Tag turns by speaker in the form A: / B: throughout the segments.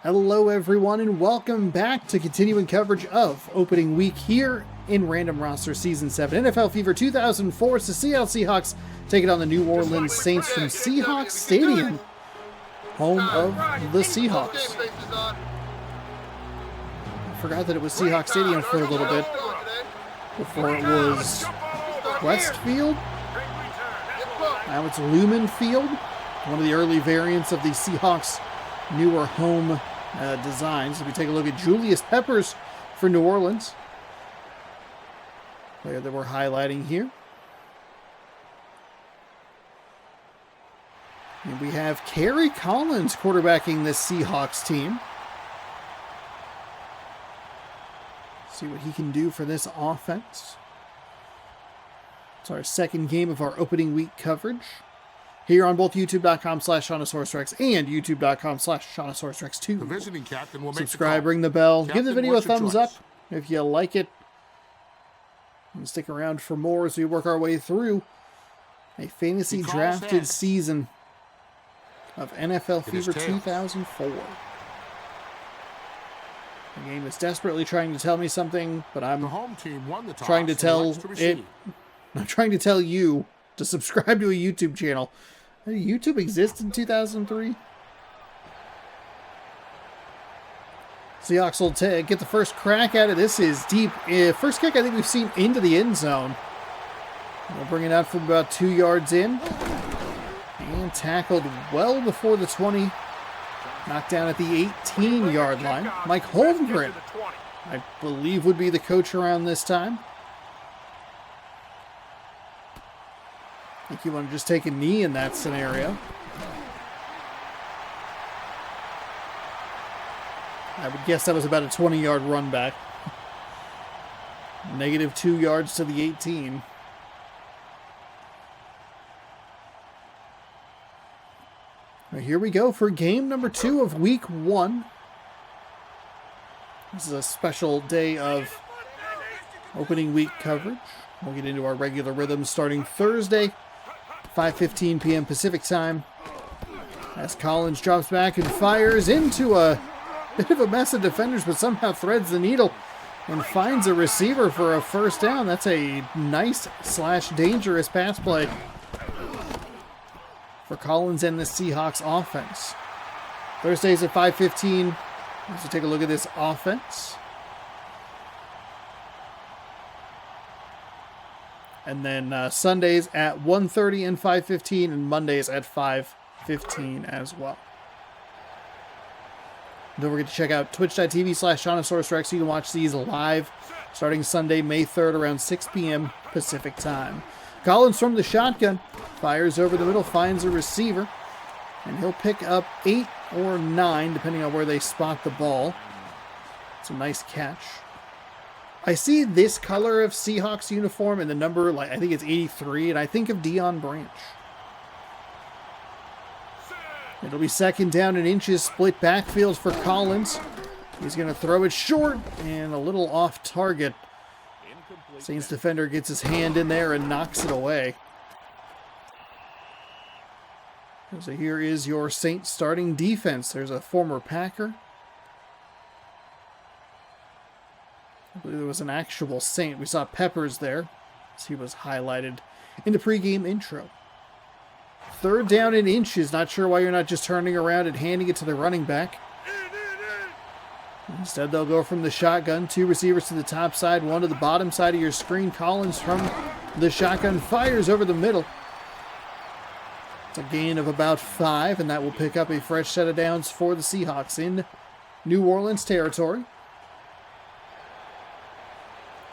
A: Hello everyone and welcome back to continuing coverage of opening week here in Random Roster Season 7. NFL Fever 2004, it's the Seattle Seahawks taking on the New Orleans Saints from Seahawks Stadium, home of the Seahawks. I forgot that it was Seahawks Stadium for a little bit before it was Westfield. Now it's Lumen Field, one of the early variants of the Seahawks' newer home designs. If we take a look at Julius Peppers for New Orleans, player that we're highlighting here. And we have Kerry Collins quarterbacking this Seahawks team. See what he can do for this offense. It's our second game of our opening week coverage here on both youtube.com/SeannosaurusRex and youtube.com/SeannosaurusRex2.
B: The visiting captain will
A: subscribe, ring the bell, give the video a thumbs up if you like it, and stick around for more as we work our way through a fantasy drafted season of NFL Fever 2004. The game is desperately trying to tell me something, but I'm trying to tell it. I'm trying to tell you to subscribe to a YouTube channel. Did YouTube exist in 2003? Seahawks will get the first crack at it. This is deep. First kick I think we've seen into the end zone. We'll bring it out from about 2 yards in. And tackled well before the 20. Knocked down at the 18-yard line. Mike Holmgren, I believe, would be the coach around this time. I think you want to just take a knee in that scenario. I would guess that was about a 20-yard run back. Negative 2 yards to the 18. Right, here we go for game number 2 of week 1. This is a special day of opening week coverage. We'll get into our regular rhythm starting Thursday, 5:15 p.m. Pacific time, as Collins drops back and fires into a bit of a mess of defenders, but somehow threads the needle and finds a receiver for a first down. That's a nice / dangerous pass play for Collins and the Seahawks offense. Thursdays at 5:15. Let's take a look at this offense. And then Sundays at 1:30 and 5:15, and Mondays at 5:15 as well. Don't forget to check out twitch.tv/SeannosaurusRex. So you can watch these live starting Sunday, May 3rd around 6 p.m. Pacific time. Collins from the shotgun fires over the middle, finds a receiver, and he'll pick up 8 or 9 depending on where they spot the ball. It's a nice catch. I see this color of Seahawks uniform and the number, I think it's 83, and I think of Deion Branch. It'll be second down and inches, split backfield for Collins. He's going to throw it short and a little off target. Saints defender gets his hand in there and knocks it away. So here is your Saints starting defense. There's a former Packer. I believe there was an actual Saint. We saw Peppers there, as he was highlighted in the pregame intro. Third down and inches. Not sure why you're not just turning around and handing it to the running back. Instead, they'll go from the shotgun. 2 receivers to the top side, 1 to the bottom side of your screen. Collins from the shotgun fires over the middle. It's a gain of about 5, and that will pick up a fresh set of downs for the Seahawks in New Orleans territory.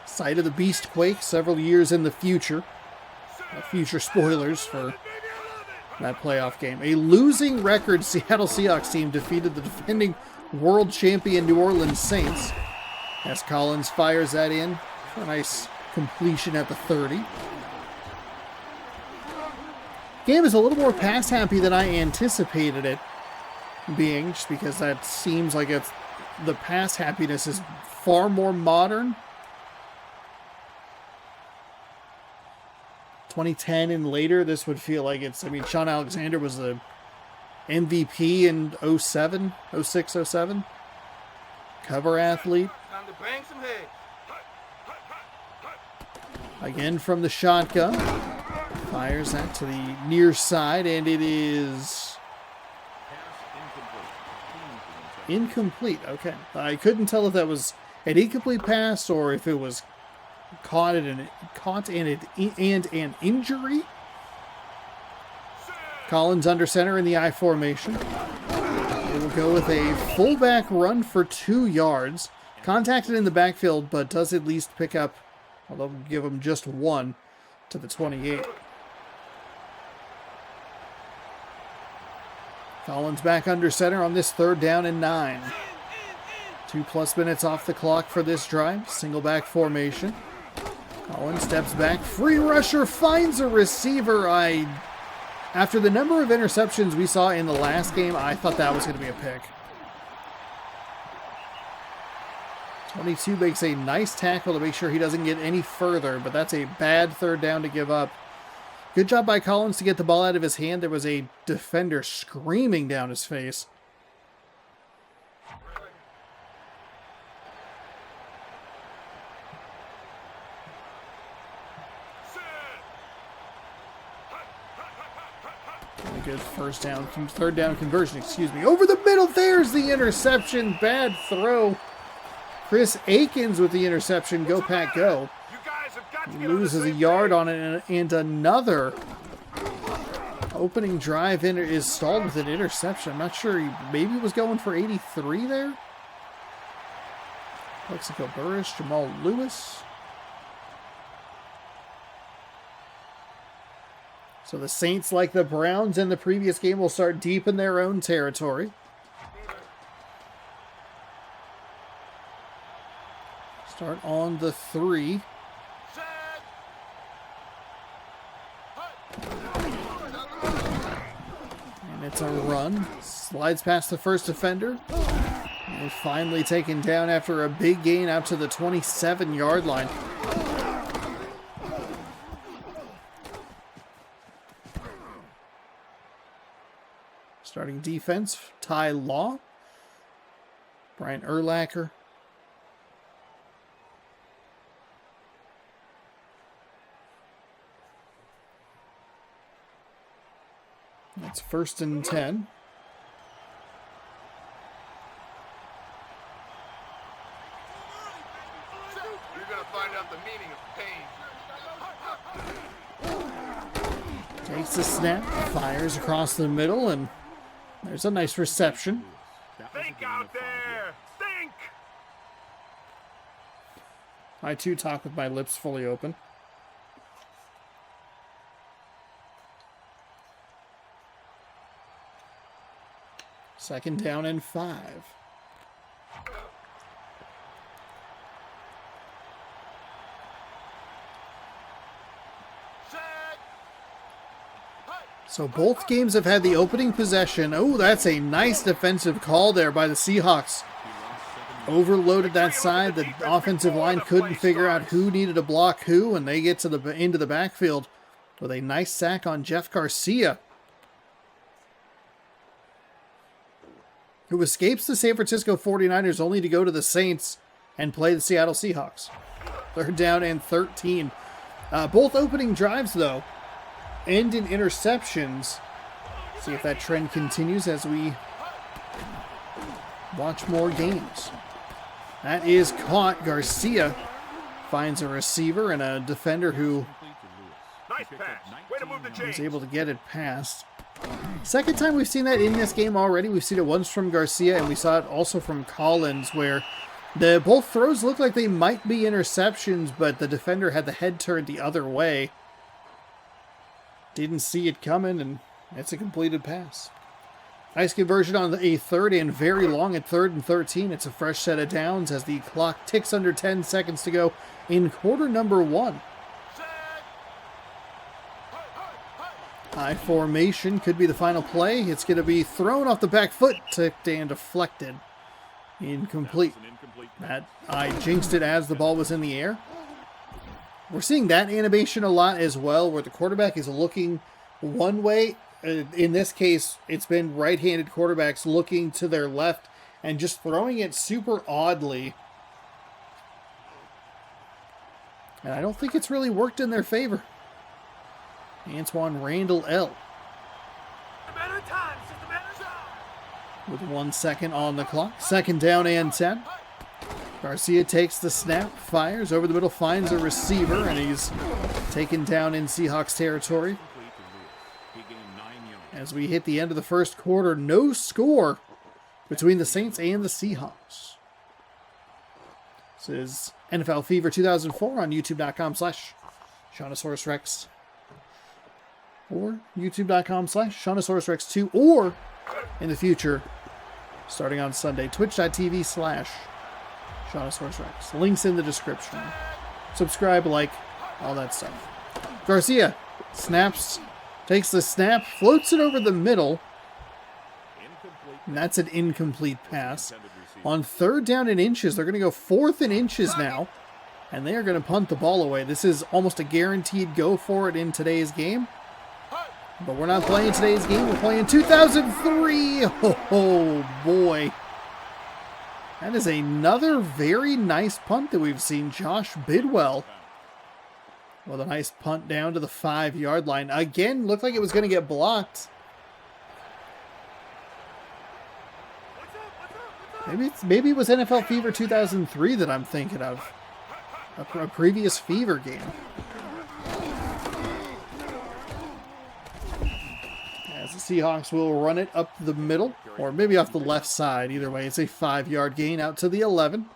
A: Site of the Beast Quake several years in the future. Future spoilers for that playoff game. A losing record Seattle Seahawks team defeated the defending world champion New Orleans Saints, as Collins fires that in for a nice completion at the 30. Game is a little more pass happy than I anticipated it being, just because that seems like the pass happiness is far more modern. 2010 and later, this would feel like it's, I mean, Sean Alexander was the MVP in 07, 06, 07. Cover athlete.
B: Time to bang some heads.
A: Again from the shotgun. Fires that to the near side, and it is incomplete. Okay. I couldn't tell if that was an incomplete pass or if it was caught and an injury. Collins under center in the I formation. They will go with a fullback run for 2 yards. Contacted in the backfield, but does at least pick up, although give him just 1 to the 28. Collins back under center on this 3rd down and 9. 2+ minutes off the clock for this drive. Single back formation. Collins steps back. Free rusher finds a receiver. After the number of interceptions we saw in the last game, I thought that was going to be a pick. 22 makes a nice tackle to make sure he doesn't get any further, but that's a bad 3rd down to give up. Good job by Collins to get the ball out of his hand. There was a defender screaming down his face. A good 3rd down conversion, excuse me. Over the middle, there's the interception. Bad throw. Chris Akins with the interception. Go, Pack, go. Loses a yard on it, and another opening drive is stalled with an interception. I'm not sure. He maybe was going for 83 there. Mexico Burris, Jamal Lewis. So the Saints, like the Browns in the previous game, will start deep in their own territory. Start on the 3. And it's a run. Slides past the first defender. And finally taken down after a big gain out to the 27-yard line. Starting defense, Ty Law, Brian Urlacher. That's 1st and 10.
B: You're gonna find out the meaning of pain.
A: Takes the snap, fires across the middle, and there's a nice reception.
B: Think out there! Think!
A: I too talk with my lips fully open. Second down and 5. So both games have had the opening possession. Oh, that's a nice defensive call there by the Seahawks. Overloaded that side. The offensive line couldn't figure out who needed to block who, and they get to the into the backfield with a nice sack on Jeff Garcia, who escapes the San Francisco 49ers only to go to the Saints and play the Seattle Seahawks. 3rd down and 13. Both opening drives, though, end in interceptions. See if that trend continues as we watch more games. That is caught. Garcia finds a receiver and a defender who was able to get it past. Second time we've seen that in this game already. We've seen it once from Garcia, and we saw it also from Collins, where both throws look like they might be interceptions, but the defender had the head turned the other way. Didn't see it coming, and it's a completed pass. Nice conversion on a 3rd and very long at 3rd and 13. It's a fresh set of downs as the clock ticks under 10 seconds to go in quarter number 1. High formation could be the final play. It's going to be thrown off the back foot, tipped and deflected. Incomplete. I jinxed it as the ball was in the air. We're seeing that animation a lot as well, where the quarterback is looking one way in this case, it's been right-handed quarterbacks looking to their left and just throwing it super oddly. And I don't think it's really worked in their favor. Antoine Randall L. With 1 second on the clock. 2nd down and 10. Garcia takes the snap, fires over the middle, finds a receiver, and he's taken down in Seahawks territory. As we hit the end of the first quarter, no score between the Saints and the Seahawks. This is NFL Fever 2004 on youtube.com/Seannosaurus Rex. Or youtube.com/Seannosaurus Rex 2, or in the future, starting on Sunday, twitch.tv/Seannosaurus Rex. Links in the description. Subscribe, like, all that stuff. Garcia snaps, takes the snap, floats it over the middle. And that's an incomplete pass. On 3rd down and inches, they're going to go 4th and inches now. And they are going to punt the ball away. This is almost a guaranteed go for it in today's game. But we're not playing today's game. We're playing 2003. Oh, boy. That is another very nice punt that we've seen. Josh Bidwell with a nice punt down to the 5-yard line. Again, looked like it was going to get blocked. Maybe it was NFL Fever 2003 that I'm thinking of. A previous Fever game. As the Seahawks will run it up the middle, or maybe off the left side. Either way, it's a 5-yard gain out to the 11.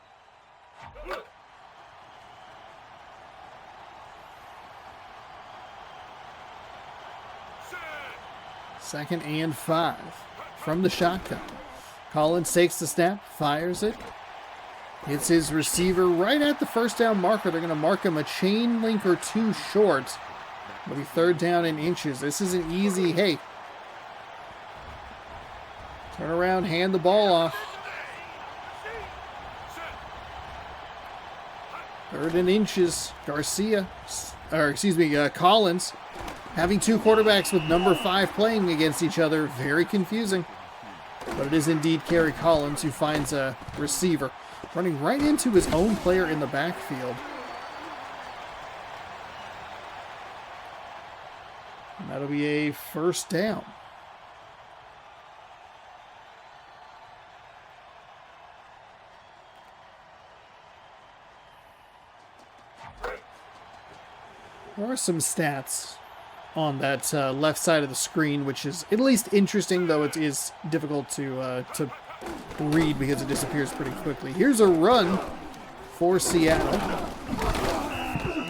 A: Second and 5 from the shotgun. Collins takes the snap, fires it. Hits his receiver right at the 1st down marker. They're going to mark him a chain link or 2 short. It'll be 3rd down and inches. This isn't easy. Hey, turn around, hand the ball off. 3rd and inches. Collins having 2 quarterbacks with number 5 playing against each other. Very confusing. But it is indeed Kerry Collins who finds a receiver, running right into his own player in the backfield. And that'll be a 1st down. There are some stats on that left side of the screen, which is at least interesting, though it is difficult to read because it disappears pretty quickly. Here's a run for Seattle.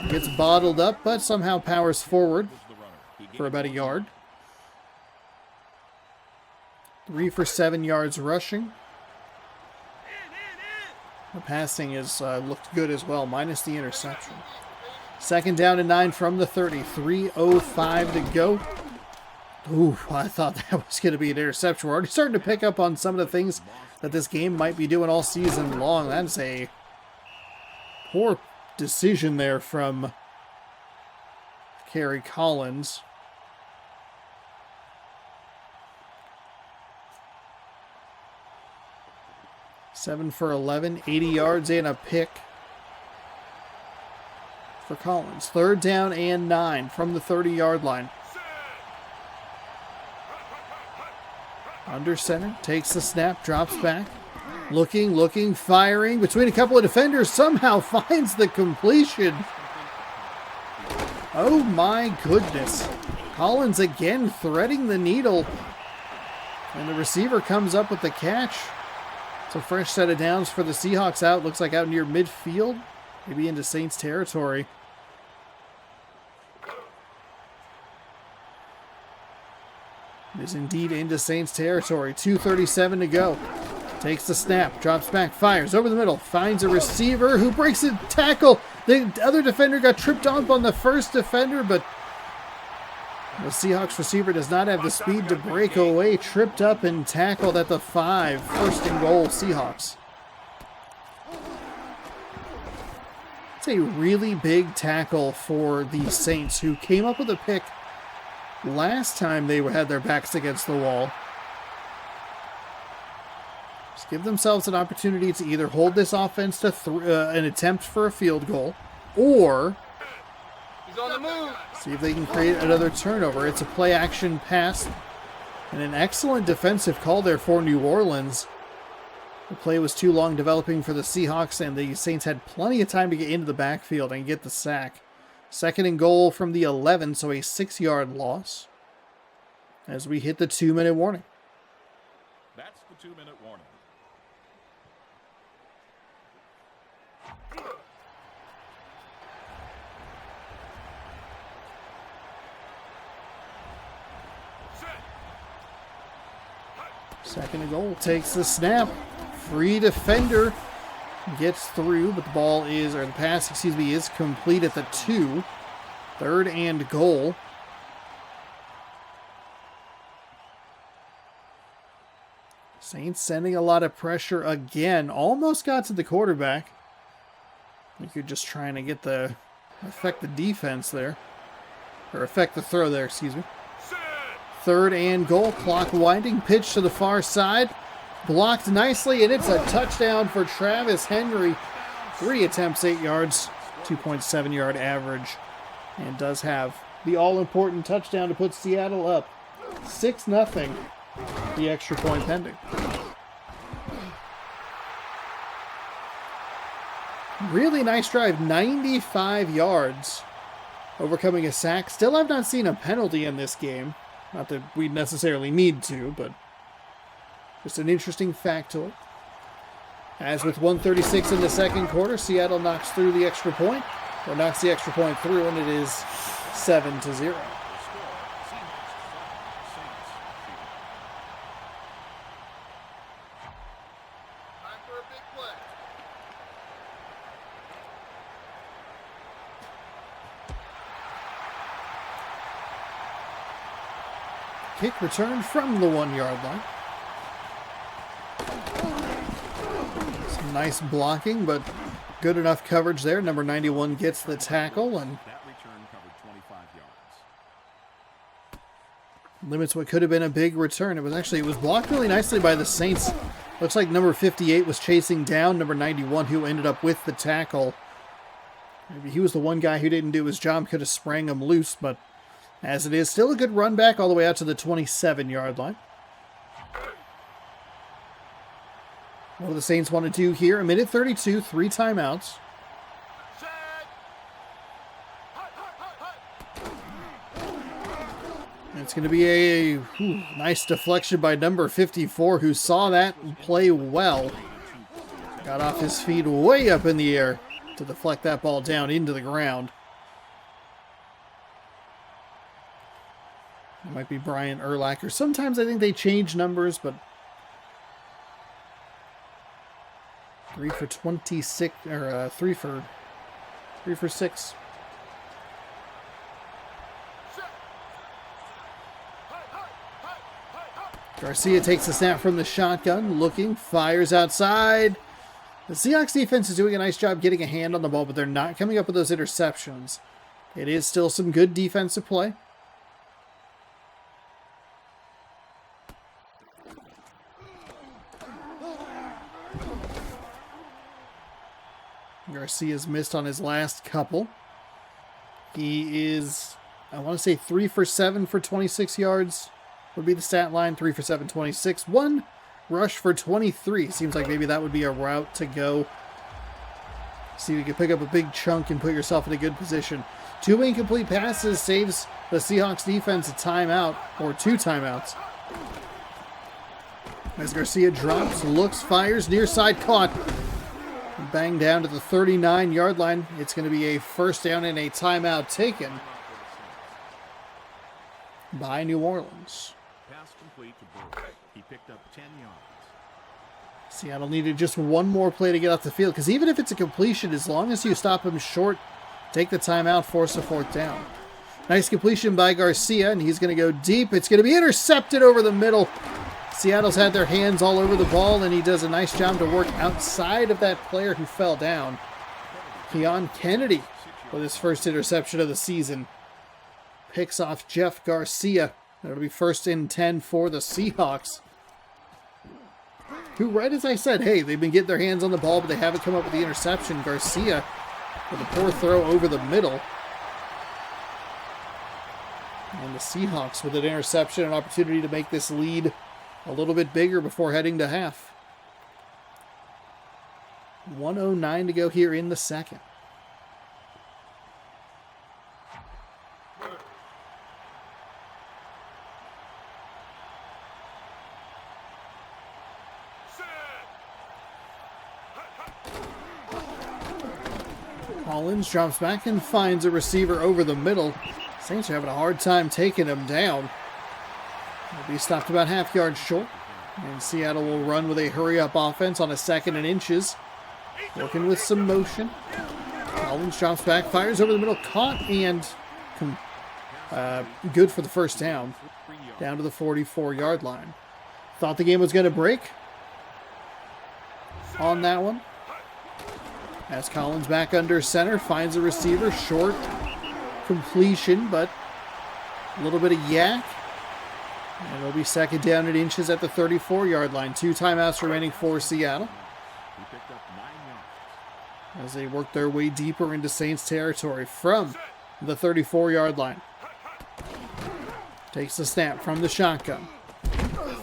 A: Gets bottled up, but somehow powers forward for about a yard. 3 for 7 yards rushing. The passing is looked good as well, minus the interception. 2nd down and 9 from the 30. 3:05 to go. Ooh, I thought that was going to be an interception. We're already starting to pick up on some of the things that this game might be doing all season long. That's a poor decision there from Kerry Collins. Seven for 11, 80 yards and a pick for Collins. 3rd down and 9 from the 30-yard line. Under center, takes the snap, drops back. Looking, firing between a couple of defenders. Somehow finds the completion. Oh my goodness. Collins again threading the needle. And the receiver comes up with the catch. It's a fresh set of downs for the Seahawks out. Looks like out near midfield. Maybe into Saints territory. It is indeed into Saints territory. 2:37 to go. Takes the snap, drops back, fires over the middle, finds a receiver who breaks a tackle. The other defender got tripped up on the first defender, but the Seahawks receiver does not have the speed to break away. Tripped up and tackled at the 5. 1st and goal, Seahawks. It's a really big tackle for the Saints, who came up with a pick last time they had their backs against the wall. Just give themselves an opportunity to either hold this offense to an attempt for a field goal, or
B: He's on the move.
A: see if they can create another turnover. It's a play-action pass, and an excellent defensive call there for New Orleans. The play was too long developing for the Seahawks, and the Saints had plenty of time to get into the backfield and get the sack. 2nd and goal from the 11, so a 6-yard loss as we hit the 2-minute warning.
C: That's the 2-minute warning.
A: Second and goal, takes the snap. Free defender gets through, but the ball is, or the pass, excuse me, is complete at the 2. 3rd and goal. Saints sending a lot of pressure again. Almost got to the quarterback. I think you're just trying to affect the defense there. Or affect the throw there, excuse me. 3rd and goal. Clock winding. Pitch to the far side. Blocked nicely, and it's a touchdown for Travis Henry. 3 attempts, 8 yards, 2.7 yard average. And does have the all-important touchdown to put Seattle up 6-0. The extra point pending. Really nice drive, 95 yards. Overcoming a sack. Still have not seen a penalty in this game. Not that we necessarily need to, but just an interesting factoid. As with 1:36 in the second quarter, Seattle knocks through the extra point, or knocks the extra point through, and it is 7-0.
B: Time for a big play.
A: Kick return from the 1-yard line. Some nice blocking, but good enough coverage there. Number 91 gets the tackle and
C: That return covered 25 yards.
A: limits what could have been a big return. It was blocked really nicely by the Saints. Looks like number 58 was chasing down number 91, who ended up with the tackle. Maybe he was the one guy who didn't do his job, could have sprang him loose, but as it is, still a good run back all the way out to the 27-yard line. What do the Saints want to do here? A minute 32, 3 timeouts.
B: Set. Hut, hut, hut, hut.
A: And it's going to be a nice deflection by number 54, who saw that and play well. Got off his feet way up in the air to deflect that ball down into the ground. It might be Brian Urlacher. Sometimes I think they change numbers, but 3 for 26, or 3 for 6. Garcia takes the snap from the shotgun, looking, fires outside. The Seahawks defense is doing a nice job getting a hand on the ball, but they're not coming up with those interceptions. It is still some good defensive play. Garcia's missed on his last couple. He is, I want to say 3 for 7 for 26 yards would be the stat line. 3 for 7, 26. 1 rush for 23. Seems like maybe that would be a route to go. See if you can pick up a big chunk and put yourself in a good position. 2 incomplete passes saves the Seahawks defense a timeout, or 2 timeouts. As Garcia drops, looks, fires, near side, caught. Bang down to the 39-yard line. It's going to be a first down and a timeout taken by New Orleans.
C: Pass complete to Burke. He picked up 10 yards.
A: Seattle needed just one more play to get off the field, because even if it's a completion, as long as you stop him short, take the timeout, force a 4th down. Nice completion by Garcia, and he's going to go deep. It's going to be intercepted over the middle. Seattle's had their hands all over the ball, and he does a nice job to work outside of that player who fell down. Keon Kennedy with his first interception of the season. picks off Jeff Garcia. That'll be 1st and 10 for the Seahawks. Who, right as I said, hey, they've been getting their hands on the ball, but they haven't come up with the interception. Garcia with a poor throw over the middle. And the Seahawks with an interception, an opportunity to make this lead a little bit bigger before heading to half. 1:09 to go here in the second. Orleans drops back and finds a receiver over the middle. Saints are having a hard time taking him down. He'll be stopped about half-yard short. And Seattle will run with a hurry-up offense on a 2nd and inches. Working with some motion. Orleans drops back, fires over the middle, caught and good for the 1st down. Down to the 44-yard line. Thought the game was going to break on that one. As Collins back under center, finds a receiver, short completion, but a little bit of yak. And it'll be 2nd down and inches at the 34-yard line. 2 timeouts remaining for Seattle,
C: He picked up 9 yards.
A: as they work their way deeper into Saints territory from the 34-yard line. Takes the snap from the shotgun.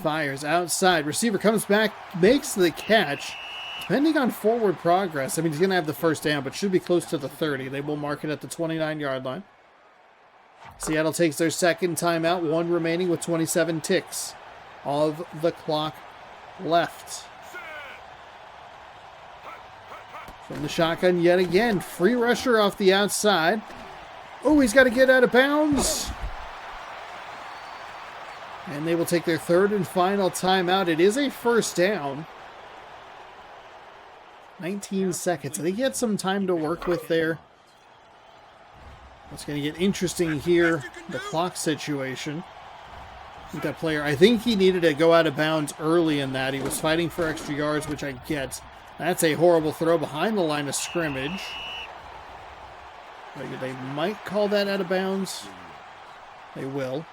A: Fires outside. Receiver comes back, makes the catch. Depending on forward progress, I mean, he's going to have the 1st down, but should be close to the 30. They will mark it at the 29-yard line. Seattle takes their 2nd timeout, 1 remaining with 27 ticks of the clock left. From the shotgun yet again. Free rusher off the outside. Oh, he's got to get out of bounds. And they will take their 3rd and final timeout. It is a 1st down. 19 seconds. I think he had some time to work with there. It's going to get interesting here. The clock situation. That player, I think he needed to go out of bounds early in that. He was fighting for extra yards, which I get. That's a horrible throw behind the line of scrimmage. They might call that out of bounds. They will.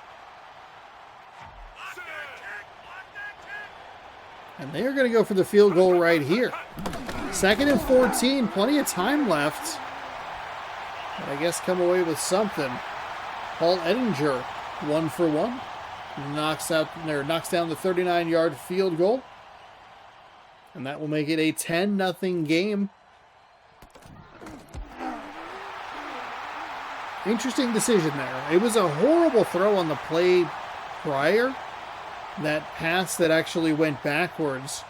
A: And they are going to go for the field goal right here. 2nd and 14. Plenty of time left. But I guess come away with something. Paul Ettinger, 1 for 1. Knocks down the 39-yard field goal. And that will make it a 10-0 game. Interesting decision there. It was a horrible throw on the play prior. That pass that actually went backwards.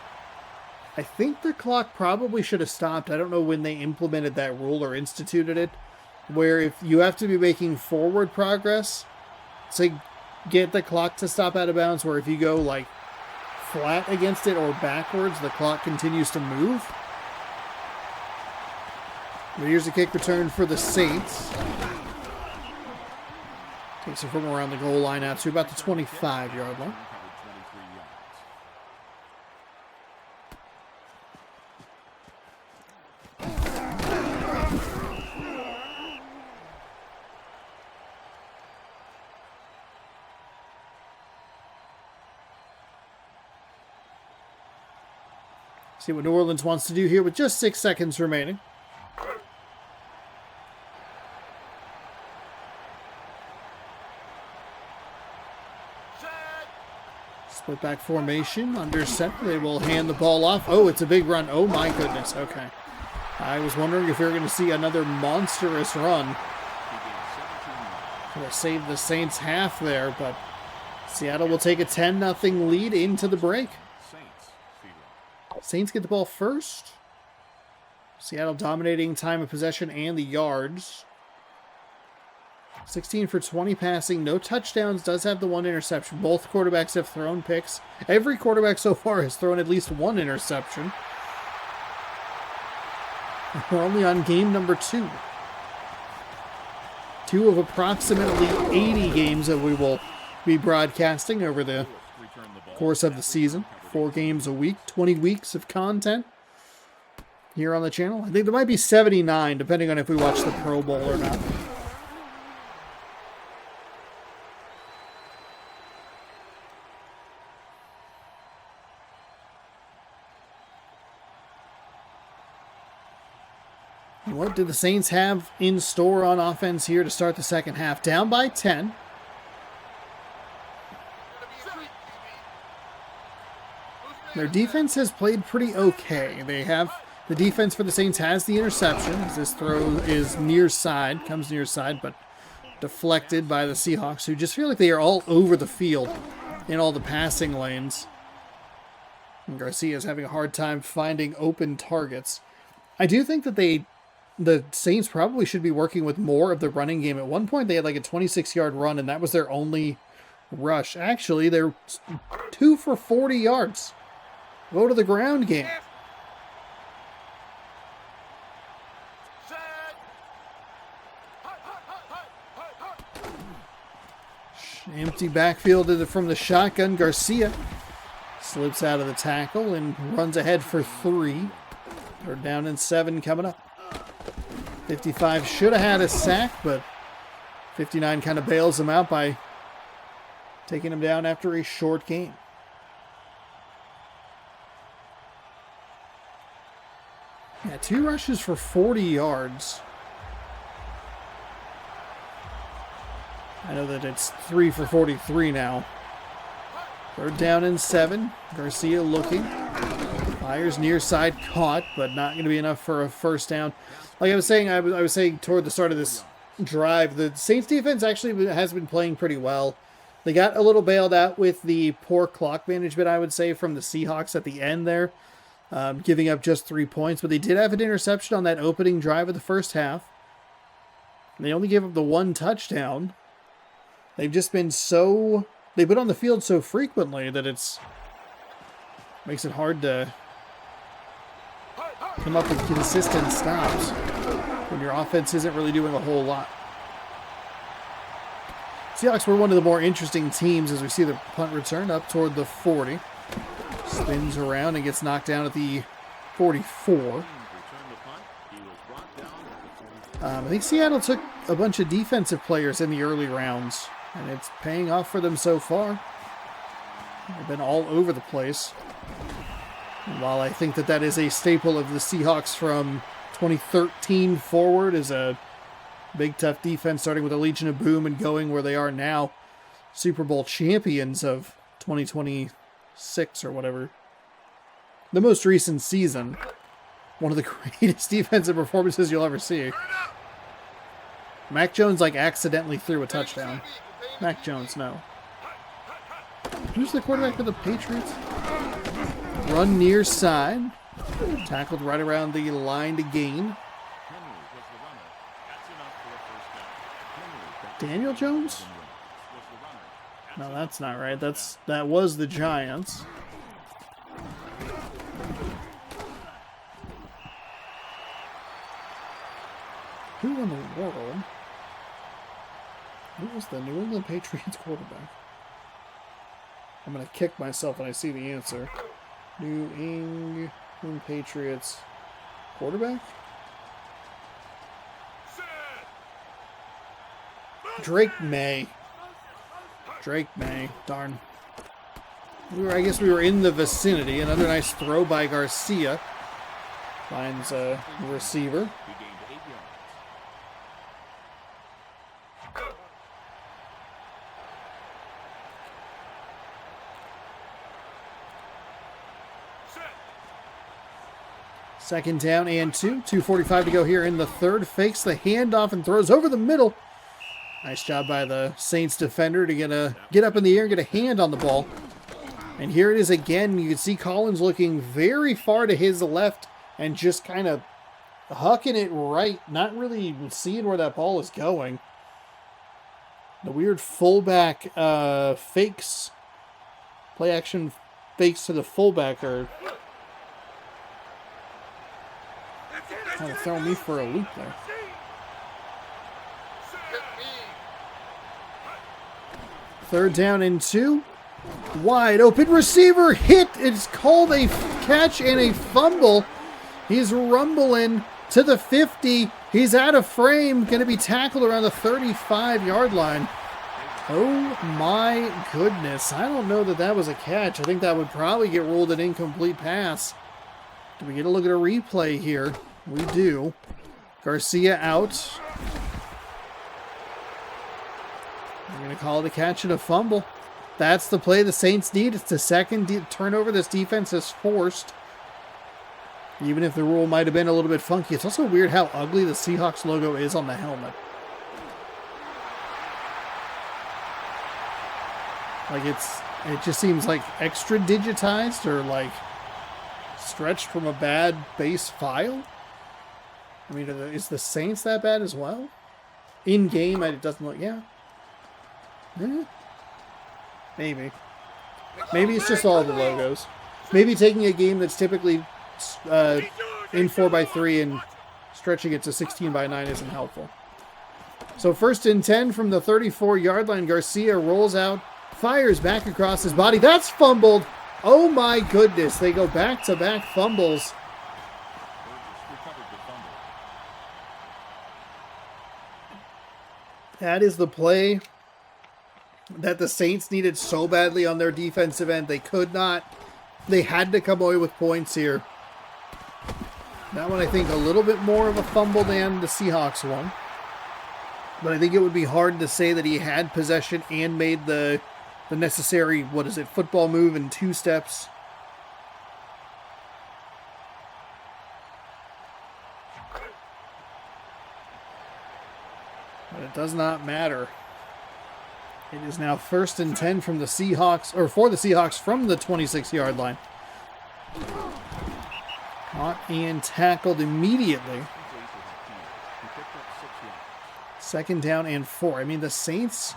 A: I think the clock probably should have stopped. I don't know when they implemented that rule or instituted it, where if you have to be making forward progress to get the clock to stop out of bounds, where if you go like flat against it or backwards, the clock continues to move. But here's a kick return for the Saints. Takes it from around the goal line out to about the 25-yard line. See what New Orleans wants to do here with just 6 seconds remaining. Split back formation under center. They will hand the ball off. Oh, it's a big run. Oh my goodness. Okay. I was wondering if we were going to see another monstrous run. Could have saved the Saints half there, but Seattle will take a 10-0 lead into the break. Saints get the ball first. Seattle dominating time of possession and the yards. 16 for 20 passing, no touchdowns, does have the 1 interception. Both quarterbacks have thrown picks. Every quarterback so far has thrown at least 1 interception. We're only on game number 2. 2 of approximately 80 games that we will be broadcasting over the course of the season. 4 games a week, 20 weeks of content here on the channel. I think there might be 79, depending on if we watch the Pro Bowl or not. What did the Saints have in store on offense here to start the second half? Down by 10. Their defense has played pretty okay. The defense for the Saints has the interception as this throw is near side, comes near side, but deflected by the Seahawks, who just feel like they are all over the field in all the passing lanes. And Garcia is having a hard time finding open targets. I do think that the Saints probably should be working with more of the running game. At one point, they had like a 26-yard run, and that was their only rush. Actually, they're 2 for 40 yards. Go to the ground game. Empty backfield from the shotgun. Garcia slips out of the tackle and runs ahead for 3. They're down in 7 coming up. 55 should have had a sack, but 59 kind of bails him out by taking him down after a short game. Yeah, 2 rushes for 40 yards. I know that it's 3 for 43 now. 3rd down and 7. Garcia looking. Fires near side, caught, but not going to be enough for a first down. Like I was saying, I was saying toward the start of this drive, the Saints defense actually has been playing pretty well. They got a little bailed out with the poor clock management, I would say, from the Seahawks at the end there, giving up just 3 points. But they did have an interception on that opening drive of the first half. They only gave up the 1 touchdown. They've just been they've been on the field so frequently that makes it hard to come up with consistent stops when your offense isn't really doing a whole lot. Seahawks were one of the more interesting teams as we see the punt return up toward the 40. Spins around and gets knocked down at the 44. I think Seattle took a bunch of defensive players in the early rounds, and it's paying off for them so far. They've been all over the place. And while I think that is a staple of the Seahawks from 2013 forward, is a big, tough defense, starting with a Legion of Boom and going where they are now, Super Bowl champions of 2026 or whatever. The most recent season. One of the greatest defensive performances you'll ever see. Mac Jones, accidentally threw a touchdown. Mac Jones, no. Who's the quarterback for the Patriots? Run near side. Tackled right around the line to gain. Daniel Jones? No, that's not right. That was the Giants. Who in the world? Who was the New England Patriots quarterback? I'm going to kick myself when I see the answer. New England Patriots quarterback? Drake May. Darn. I guess we were in the vicinity. Another nice throw by Garcia. Finds a receiver. Second down and 2. 2:45 to go here in the third. Fakes the handoff and throws over the middle. Nice job by the Saints defender to get up in the air and get a hand on the ball. And here it is again. You can see Collins looking very far to his left and just kind of hucking it right. Not really even seeing where that ball is going. The weird fullback fakes. Play action fakes to the fullback are trying to throw me for a loop there. Third down and 2. Wide open receiver hit. It's called a catch and a fumble. He's rumbling to the 50. He's out of frame. Going to be tackled around the 35-yard line. Oh my goodness. I don't know that was a catch. I think that would probably get ruled an incomplete pass. Do we get a look at a replay here? We do. Garcia out. They're going to call it a catch and a fumble. That's the play the Saints need. It's the second turnover this defense has forced. Even if the rule might have been a little bit funky. It's also weird how ugly the Seahawks logo is on the helmet. Like it just seems like extra digitized or like stretched from a bad base file. I mean, is the Saints that bad as well? In game, it doesn't look, yeah. Maybe. Maybe it's just all the logos. Maybe taking a game that's typically in 4x3 and stretching it to 16x9 isn't helpful. So 1st and 10 from the 34-yard line. Garcia rolls out, fires back across his body. That's fumbled. Oh my goodness. They go back-to-back fumbles. That is the play that the Saints needed so badly on their defensive end. They could not. They had to come away with points here. That one, I think, a little bit more of a fumble than the Seahawks one. But I think it would be hard to say that he had possession and made the necessary, football move in 2 steps. But it does not matter. It is now 1st and 10 from the Seahawks, or for the Seahawks from the 26-yard line. Caught and tackled immediately. 2nd down and 4. I mean, the Saints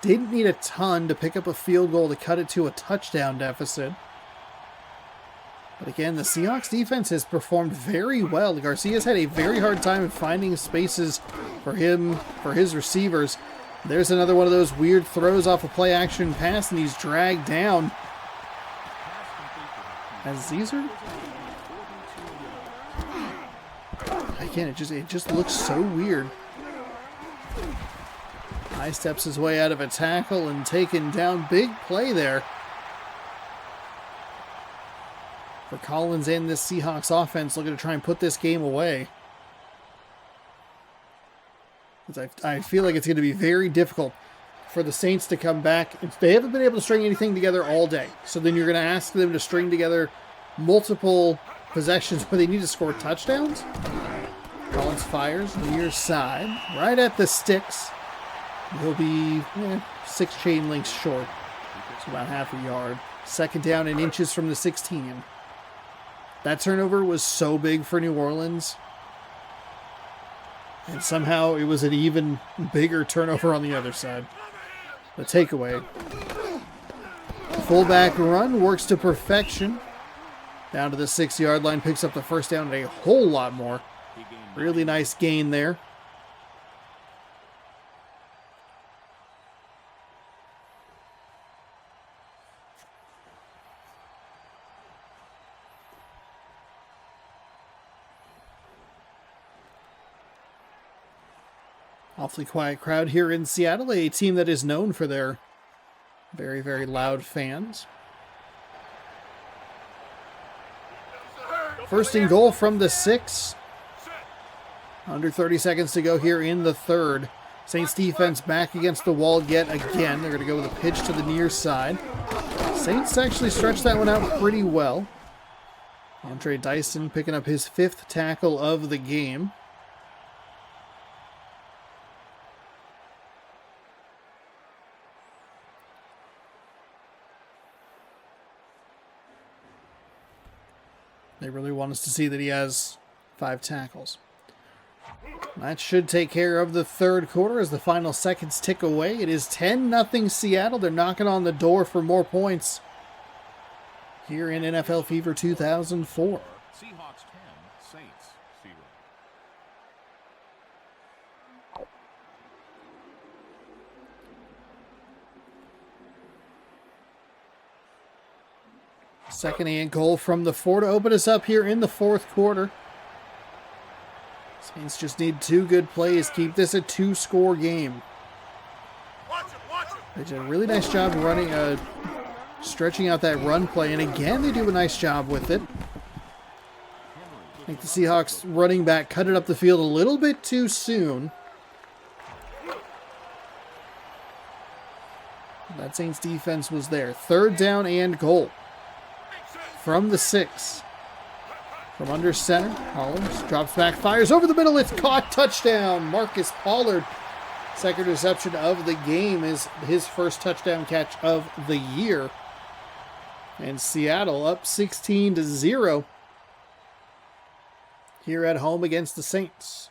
A: didn't need a ton to pick up a field goal to cut it to a touchdown deficit. But again, the Seahawks defense has performed very well. Garcia's had a very hard time finding spaces for his receivers. There's another one of those weird throws off a play action pass, and he's dragged down. As Caesar? Again, it just looks so weird. High steps his way out of a tackle and taken down. Big play there for Collins and this Seahawks offense, looking to try and put this game away. I feel like it's going to be very difficult for the Saints to come back. They haven't been able to string anything together all day. So then you're going to ask them to string together multiple possessions where they need to score touchdowns. Collins fires near side, right at the sticks. He'll be 6 chain links short. It's about half a yard. 2nd down and inches from the 16. That turnover was so big for New Orleans. And somehow it was an even bigger turnover on the other side. The takeaway. Fullback run works to perfection. Down to the 6-yard line, picks up the 1st down and a whole lot more. Really nice gain there. Awfully quiet crowd here in Seattle, a team that is known for their very, very loud fans. 1st and goal from the 6. Under 30 seconds to go here in the 3rd. Saints defense back against the wall yet again. They're going to go with a pitch to the near side. Saints actually stretched that one out pretty well. Andre Dyson picking up his 5th tackle of the game. They really want us to see that he has 5 tackles. That should take care of the 3rd quarter as the final seconds tick away. It is 10-0 Seattle. They're knocking on the door for more points here in NFL Fever 2004.
C: Seahawks 10, Saints 0.
A: Second and goal from the 4 to open us up here in the 4th quarter. Saints just need 2 good plays. Keep this a 2-score game. They did a really nice job running, stretching out that run play, and again they do a nice job with it. think the Seahawks running back cut it up the field a little bit too soon. That Saints defense was there. 3rd down and goal. From the 6. From under center, Hollins drops back, fires over the middle. It's caught. Touchdown. Marcus Pollard. Second reception of the game is his first touchdown catch of the year. And Seattle up 16-0 here at home against the Saints.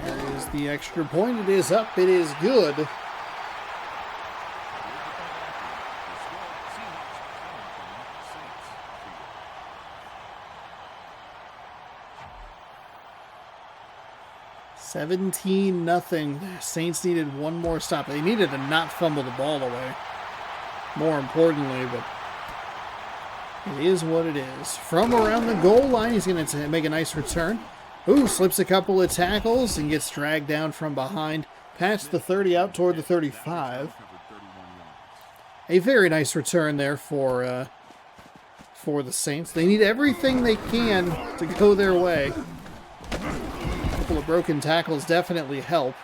A: There is the extra point. It is up. It is good.
C: Seahawks
A: 17-0. Saints needed one more stop. They needed to not fumble the ball away. More importantly, but it is what it is. From around the goal line, he's going to make a nice return. Ooh, slips a couple of tackles and gets dragged down from behind. Past the 30 out toward the 35. A very nice return there for the Saints. They need everything they can to go their way. A couple of broken tackles definitely help.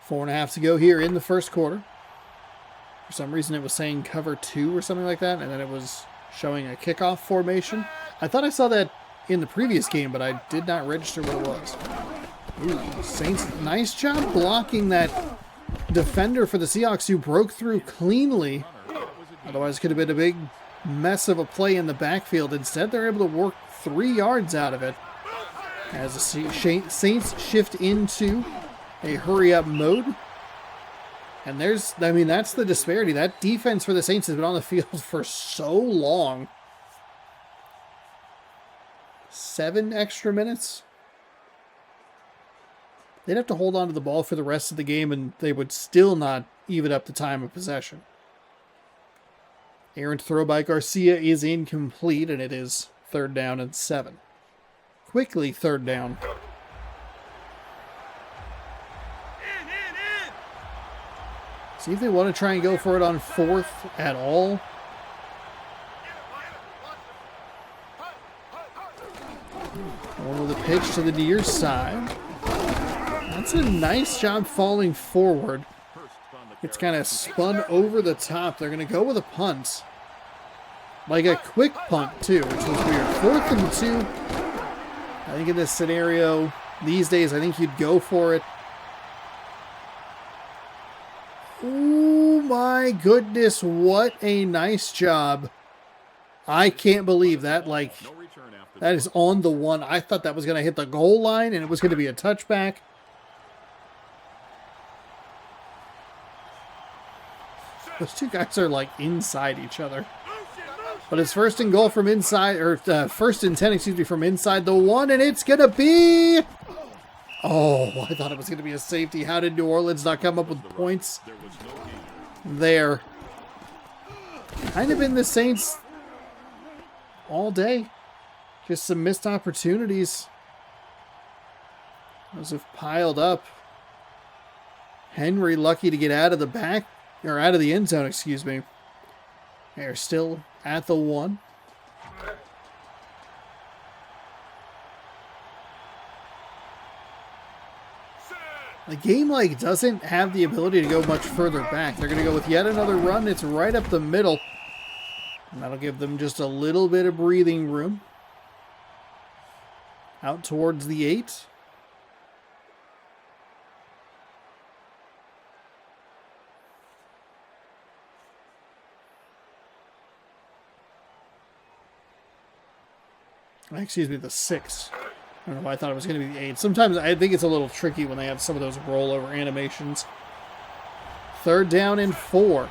A: Four and a half to go here in the first quarter. For some reason it was saying cover 2 or something like that, and then it was showing a kickoff formation. I thought I saw that in the previous game, but I did not register what it was. Ooh, Saints, nice job blocking that defender for the Seahawks who broke through cleanly. Otherwise it could have been a big mess of a play in the backfield. Instead, they're able to work 3 yards out of it as the Saints shift into a hurry-up mode. And that's the disparity. That defense for the Saints has been on the field for so long. 7 extra minutes. They'd have to hold on to the ball for the rest of the game, and they would still not even up the time of possession. Errant throw by Garcia is incomplete, and it is 3rd down and 7. Quickly 3rd down. See if they want to try and go for it on 4th at all. One with a pitch to the near side. That's a nice job falling forward. It's kind of spun over the top. They're going to go with a punt. Like a quick punt, too, which was weird. 4th and 2. I think in this scenario, these days, I think you'd go for it. Oh my goodness, what a nice job. I can't believe that. Like, that is on the one. I thought that was going to hit the goal line and it was going to be a touchback. Those two guys are like inside each other. But it's 1st and goal from inside, or 1st and 10, excuse me, from inside the 1, and it's going to be... Oh, I thought it was going to be a safety. How did New Orleans not come up with points there? Kind of been the Saints all day. Just some missed opportunities. Those have piled up. Henry lucky to get out of the end zone, excuse me. They're still at the 1. The game doesn't have the ability to go much further back. They're going to go with yet another run. It's right up the middle. And that'll give them just a little bit of breathing room. Out towards the 8. Excuse me, the 6. I don't know why I thought it was going to be the 8. Sometimes I think it's a little tricky when they have some of those rollover animations. 3rd down and 4.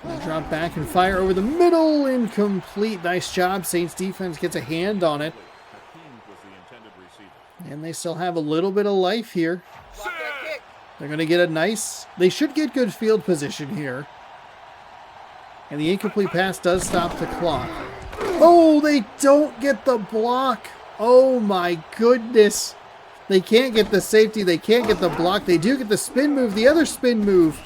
A: Gonna drop back and fire over the middle. Incomplete. Nice job. Saints defense gets a hand on it.
C: Hakeem was the intended receiver.
A: And they still have a little bit of life here.
B: Block that kick.
A: They're going to get a nice... They should get good field position here. And the incomplete pass does stop the clock. Oh, they don't get the block. Oh my goodness. They can't get the safety. They can't get the block. They do get the spin move. The other spin move.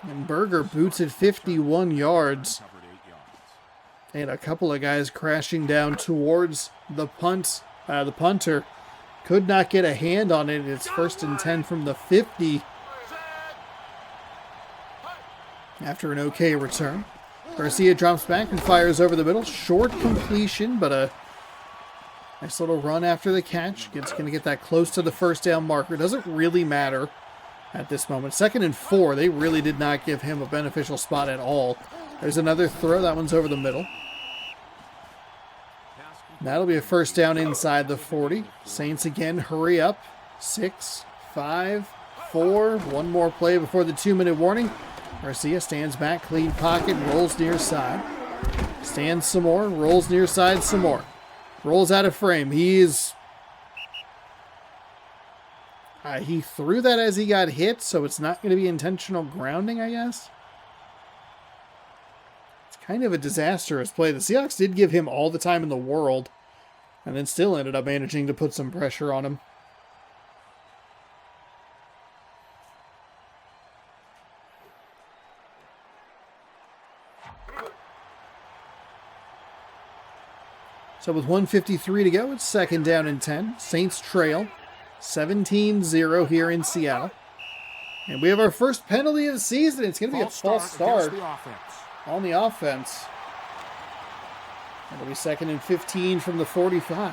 A: And Berger boots it 51 yards.
C: Covered 8 yards.
A: And a couple of guys crashing down towards the punter. Could not get a hand on it. It's 1st and 10 from the 50. After an okay return. Garcia drops back and fires over the middle. Short completion, but a nice little run after the catch. It's going to get that close to the first down marker. Doesn't really matter at this moment. 2nd and 4. They really did not give him a beneficial spot at all. There's another throw. That one's over the middle. That'll be a first down inside the 40. Saints again hurry up. 6, 5, 4. One more play before the 2-minute warning. Garcia stands back, clean pocket, rolls near side. Stands some more, rolls near side some more. Rolls out of frame. He threw that as he got hit, so it's not going to be intentional grounding, I guess. It's kind of a disastrous play. The Seahawks did give him all the time in the world, and then still ended up managing to put some pressure on him. So with 1:53 to go, it's 2nd down and 10. Saints trail 17-0 here in Seattle. And we have our first penalty of the season. It's going to be a false start on the offense. It'll be 2nd and 15 from the 45.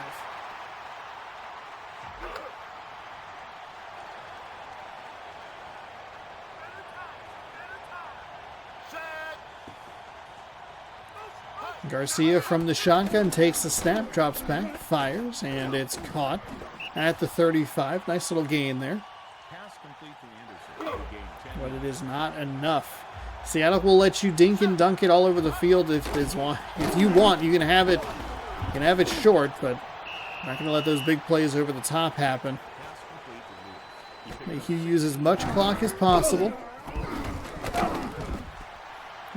A: Garcia from the shotgun takes the snap, drops back, fires, and it's caught at the 35. Nice little gain there.
C: Pass complete to Anderson. Gain 10
A: But it is not enough. Seattle will let you dink and dunk it all over the field if you want. You can have it. You can have it short, but not going to let those big plays over the top happen.
C: Pass complete to Luke.
A: Make you use as much clock as possible.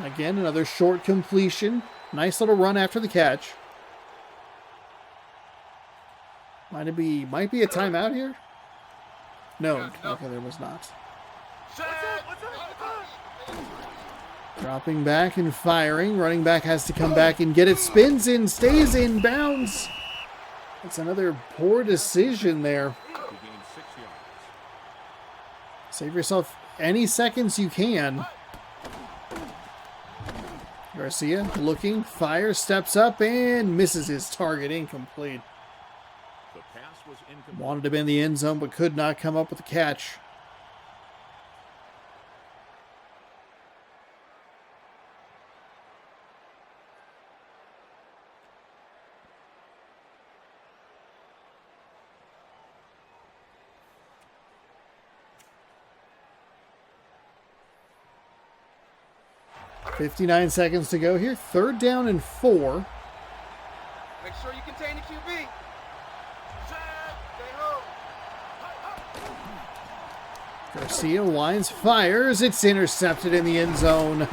A: Again, another short completion. Nice little run after the catch. Might be a timeout here? No, okay, there was not. Dropping back and firing. Running back has to come back and get it. Spins in, stays in bounds. That's another poor decision there.
C: He gained 6 yards.
A: Save yourself any seconds you can. Garcia looking, fires, steps up, and misses his target. Incomplete.
C: The pass was incomplete.
A: Wanted to be in the end zone, but could not come up with a catch. .59 seconds to go here. 3rd down and 4.
B: Make sure you contain the QB. Stay home.
A: Garcia winds, fires. It's intercepted in the end zone.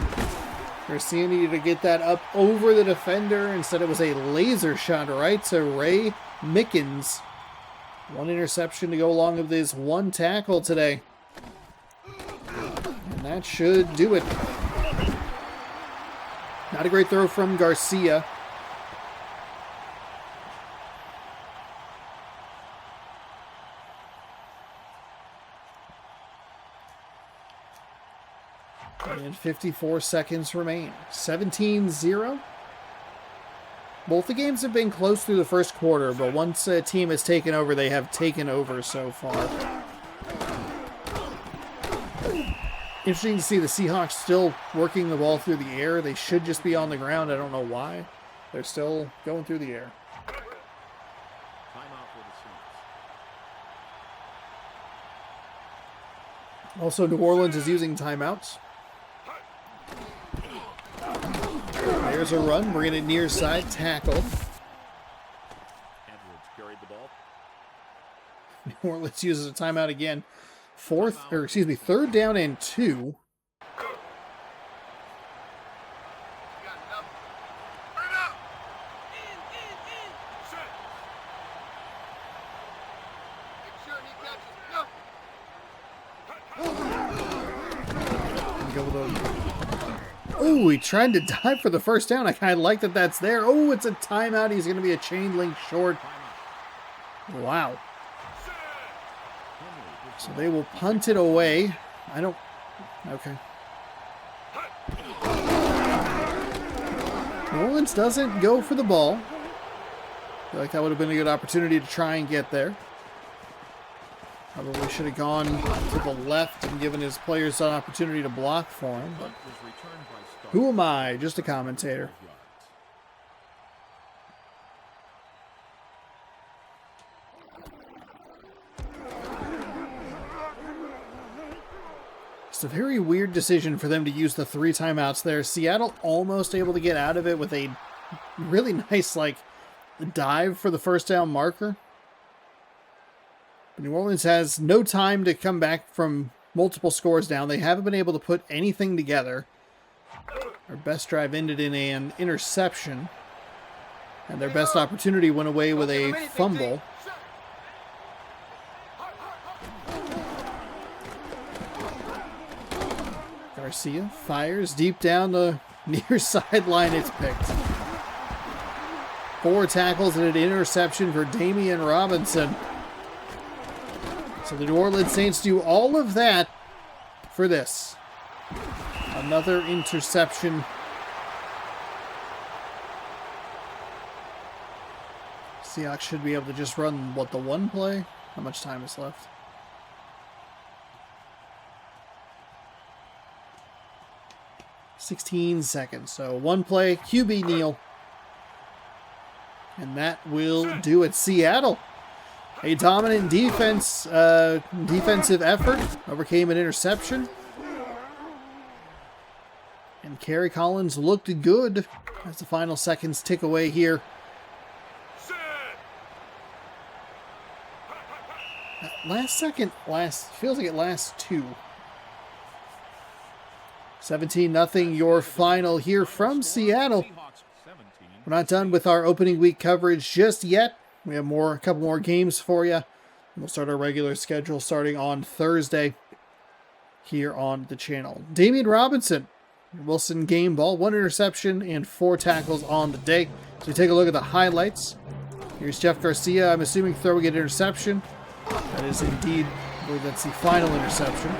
A: Garcia needed to get that up over the defender. Instead, it was a laser shot right to Ray Mickens. 1 interception to go along with this 1 tackle today. And that should do it. Not a great throw from Garcia. And 54 seconds remain. 17-0. Both the games have been close through the first quarter, but once a team has taken over, they have taken over so far. Interesting to see the Seahawks still working the ball through the air. They should just be on the ground. I don't know why. They're still going through the air.
C: Timeout for the Saints.
A: Also, New Orleans is using timeouts. There's a run, bringing it near side, tackle.
C: Edwards carried the ball.
A: New Orleans uses a timeout again. Third down and 2. Oh, he tried to dive for the first down. I kind of like that that's there. Oh, it's a timeout. He's going to be a chain link short. Wow. So they will punt it away. Okay. New Orleans doesn't go for the ball. I feel like that would have been a good opportunity to try and get there. Probably should have gone to the left and given his players an opportunity to block for him. But who am I? Just a commentator. It's a very weird decision for them to use the 3 timeouts there. Seattle almost able to get out of it with a really nice, dive for the first down marker. But New Orleans has no time to come back from multiple scores down. They haven't been able to put anything together. Their best drive ended in an interception. And their best opportunity went away with a fumble. Garcia fires deep down the near sideline. It's picked. 4 tackles and an interception for Damian Robinson. So the New Orleans Saints do all of that for this. Another interception. Seahawks should be able to just run, the one play? How much time is left? $16 seconds. So one play, QB kneel. And that will do it. Seattle. A dominant defensive effort. Overcame an interception. And Kerry Collins looked good as the final seconds tick away here. Feels like it lasts 2. 17-0 your final here from Seattle. We're not done with our opening week coverage just yet. We have a couple more games for you. We'll start our regular schedule starting on Thursday here on the channel. Damian Robinson, Wilson game ball, 1 interception and 4 tackles on the day. So we take a look at the highlights. Here's Jeff Garcia, I'm assuming throwing an interception. That is indeed, I believe that's the final interception.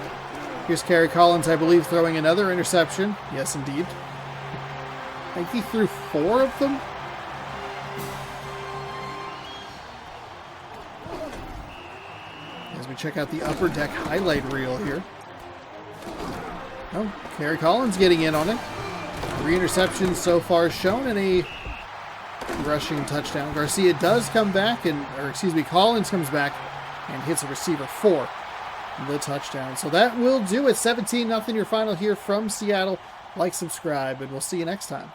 A: Here's Kerry Collins, I believe, throwing another interception. Yes, indeed. I think he threw 4 of them. As we check out the upper deck highlight reel here. Oh, Kerry Collins getting in on it. 3 interceptions so far shown and a rushing touchdown. Garcia does come back, Collins comes back and hits a receiver for the touchdown. So that will do it. 17-0 your final here from Seattle. Like, subscribe, and we'll see you next time.